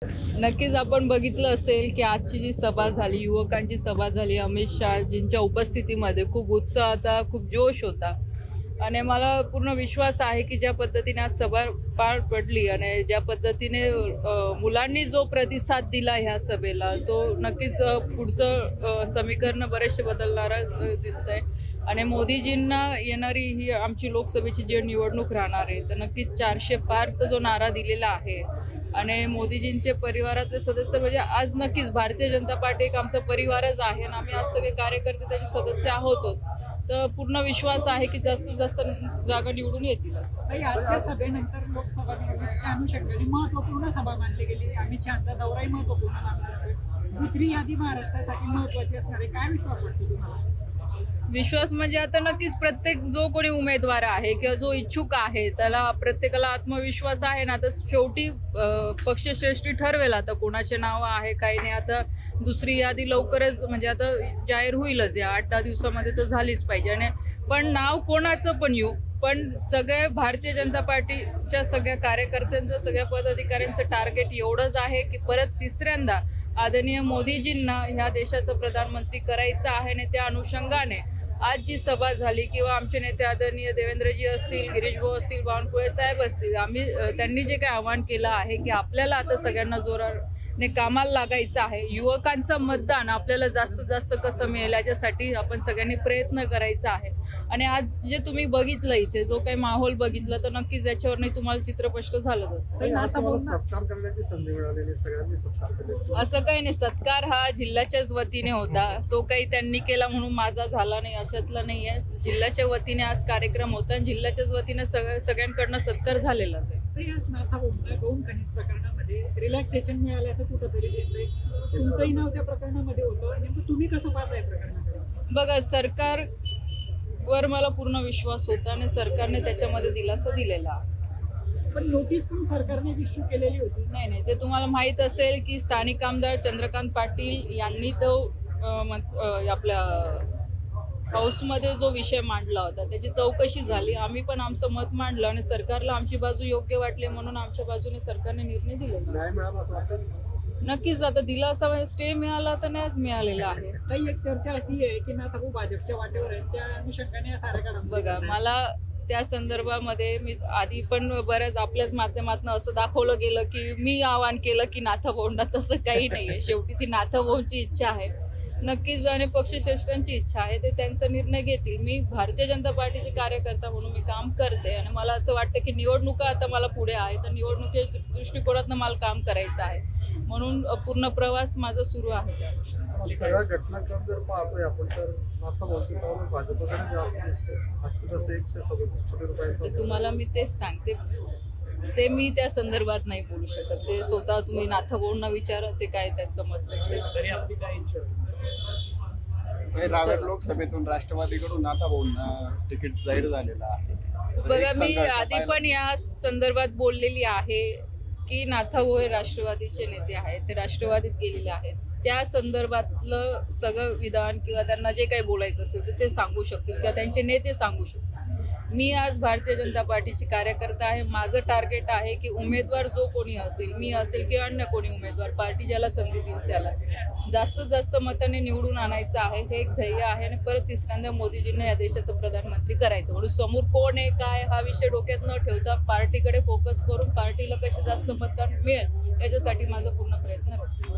नक्कीच आपण बघितलं असेल की आजची जी सभा झाली, युवकांची सभा झाली, अमित शहाजींच्या उपस्थितीमध्ये खूप उत्साह होता, खूप जोश होता आणि मला पूर्ण विश्वास आहे की ज्या पद्धतीने आज सभा पार पडली आणि ज्या पद्धतीने मुलांनी जो प्रतिसाद दिला ह्या सभेला, तो नक्कीच पुढचं समीकरण बरेचसे बदलणारं दिसतंय आणि मोदीजींना येणारी ही आमची लोकसभेची जी निवडणूक राहणार आहे, तर नक्कीच 400 पारचा जो नारा दिलेला आहे आणि मोदीजींचे परिवारातले सदस्य म्हणजे आज नक्कीच भारतीय जनता पार्टी एक आमचा परिवारच आहे आणि आम्ही आज सगळे कार्यकर्ते त्याचे सदस्य आहोतच. तर पूर्ण विश्वास आहे की जास्तीत जास्त जागा निवडून येतीलच. आजच्या सभेनंतर लोकसभा निवडणुकीच्या अनुषंगाने महत्वपूर्ण सभा मानली गेली. अमित शहाचा दौराही महत्वपूर्ण मानला जातोय. दुसरी यादी महाराष्ट्रासाठी महत्वाची असणार आहे. काय विश्वास वाटतो तुम्हाला? विश्वास म्हणजे आता नक्कीच प्रत्येक जो कोणी उमेदवार आहे किंवा जो इच्छुक आहे त्याला प्रत्येकाला आत्मविश्वास आहे ना. तर शेवटी पक्षश्रेष्ठी ठरवेल आता कोणाचे नाव आहे काही नाही. आता दुसरी यादी लवकरच म्हणजे आता जाहीर होईलच या 8-10 दिवसामध्ये तर झालीच पाहिजे. आणि पण नाव कोणाचं पण येऊ, पण सगळे भारतीय जनता पार्टीच्या सगळ्या कार्यकर्त्यांचं सगळ्या पदाधिकाऱ्यांचं टार्गेट एवढंच आहे की परत तिसऱ्यांदा आदरणीय मोदीजींना ह्या देशाचं प्रधानमंत्री करायचं आहे. आणि त्या अनुषंगाने आज जी सभा झाली किंवा आमचे नेते आदरणीय देवेंद्रजी असतील, गिरीश भाऊ असतील, बावनकुळे साहेब असतील, त्यांनी जे काही आवाहन केलं आहे की आपल्याला आता सगळ्यांना जोराने कामाला लागायचं आहे. युवकांचं मतदान आपल्याला जास्तीत जास्त कसं मिळेल याच्यासाठी आपण सगळ्यांनी प्रयत्न करायचा आहे. आणि आज जे तुम्ही बघितलं इथे जो काही माहोल बघितलं तर नक्कीच याच्यावर नाही तुम्हाला चित्र स्पष्ट झालंच असं. असं काही नाही. सत्कार हा जिल्ह्याच्याच वतीने होता. तो काही त्यांनी केला म्हणून माझा झाला नाही अशातलं नाहीये. जिल्ह्याच्या वतीने आज कार्यक्रम होता आणि जिल्ह्याच्याच वतीने सगळ्यांकडनं सत्कार झालेलाच आहे. दोन खनिज प्रकरणामध्ये रिलॅक्सेशन मिळाल्याचं कुठंतरी दिसतंय. तुमचंही नाव त्या प्रकरणामध्ये होतं. नेमकं तुम्ही कसं पाहताय प्रकरणाकडे? बघा, सरकारवर मला पूर्ण विश्वास होता आणि सरकारने त्याच्यामध्ये दिलासा दिलेला. पण नोटीस पण सरकारने इश्यू केलेली होती. नाही, ते तुम्हाला माहित असेल की स्थानिक आमदार चंद्रकांत पाटील यांनी तो आपल्या हाऊसमध्ये जो विषय मांडला होता त्याची चौकशी झाली. आम्ही पण आमचं मत मांडलं आणि सरकारला आमची बाजू योग्य वाटली म्हणून आमच्या बाजूने सरकारने निर्णय दिलेला. नक्कीच आता दिला असा स्टे मिळाला तर नाहीच मिळालेला आहे. काही एक चर्चा अशी आहे की नाथाभाऊ भाजपच्या वाटेवर आहेत. त्या अनुषंगाने या साऱ्या काढा. बघा, मला त्या संदर्भामध्ये मी आधी पण बऱ्याच आपल्याच माध्यमातून असं दाखवलं गेलं की मी आवाहन केलं की नाथाभाऊंना. तसं काही नाहीये. शेवटी ती नाथाभाऊंची इच्छा आहे नक्कीच आणि पक्षश्रेष्ठांची इच्छा आहे. ते त्यांचा निर्णय घेतील. मी भारतीय जनता पार्टीचे कार्यकर्ता म्हणून मी काम करते आणि मला असं वाटतं की निवडणुका आता मला पुढे आहे तर निवडणुकीच्या दृष्टिकोनातनं मला काम करायचं आहे म्हणून पूर्ण प्रवास माझा सुरू आहे. सगळ्या घटनाक्रम जर पाहतोय आपण तर तुम्हाला मी तेच सांगते. ते मी त्या संदर्भात नाही बोलू शकत. ते स्वतः तुम्ही नाथाभाऊंना विचारा, ते काय त्यांचं मत आहे. रावेर लोकसभेतून राष्ट्रवादीकडून नाथाभाऊंना तिकीट जाहीर झालेलं आहे. बघा, मी आधी पण या संदर्भात बोललेली आहे की नाथाभाऊ हे राष्ट्रवादीचे नेते आहेत. ते राष्ट्रवादीत गेलेले आहेत. त्या संदर्भातलं सगळं विधान किंवा त्यांना जे काही बोलायचं असेल तर ते सांगू शकतील किंवा त्यांचे नेते सांगू शकतील. मी आज भारतीय जनता पार्टीची कार्यकर्ता आहे. माझं टार्गेट आहे की उमेदवार जो कोणी असेल, मी असेल किंवा अन्य कोणी उमेदवार, पार्टी ज्याला संधी देईल त्याला जास्तीत जास्त मताने निवडून आणायचं आहे. हे एक ध्येय आहे आणि परत तिसऱ्यांदा मोदीजींना या देशाचं प्रधानमंत्री करायचं. म्हणून समोर कोण आहे काय हा विषय डोक्यात न ठेवता पार्टीकडे फोकस करून पार्टीला कसे जास्त मतदान मिळेल याच्यासाठी माझा पूर्ण प्रयत्न राहतो.